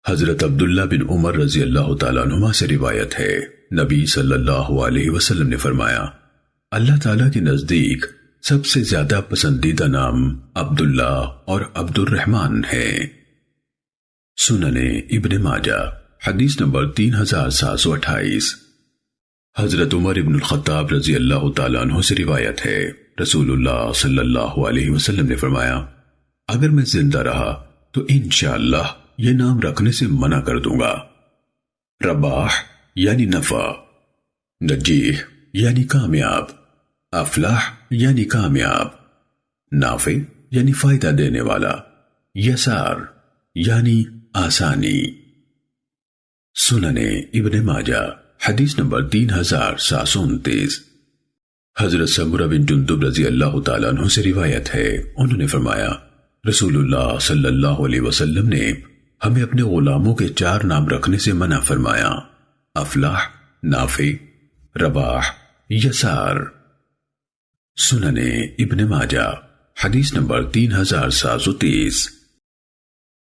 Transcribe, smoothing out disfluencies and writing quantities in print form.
حضرت عبداللہ بن عمر رضی اللہ تعالیٰ عنہما سے روایت ہے، نبی صلی اللہ علیہ وسلم نے فرمایا، اللہ تعالیٰ کے نزدیک سب سے زیادہ پسندیدہ نام عبداللہ اور عبد الرحمن ہے۔ سنن ابن ماجہ حدیث نمبر 3728۔ حضرت عمر ابن الخطاب رضی اللہ تعالیٰ عنہ سے روایت ہے، رسول اللہ صلی اللہ علیہ وسلم نے فرمایا، اگر میں زندہ رہا تو انشاءاللہ یہ نام رکھنے سے منع کر دوں گا۔ رباح یعنی نفع، نجیح یعنی کامیاب، افلاح یعنی کامیاب، نافع یعنی فائدہ دینے والا، یسار یعنی آسانی۔ سنن ابن ماجہ حدیث نمبر 3729۔ حضرت سمرہ بن جندب رضی اللہ تعالیٰ عنہ سے روایت ہے، انہوں نے فرمایا، رسول اللہ صلی اللہ علیہ وسلم نے ہمیں اپنے غلاموں کے 4 نام رکھنے سے منع فرمایا، افلاح، نافع، رباح، یسار۔ سنن ابن ماجہ حدیث نمبر 3730۔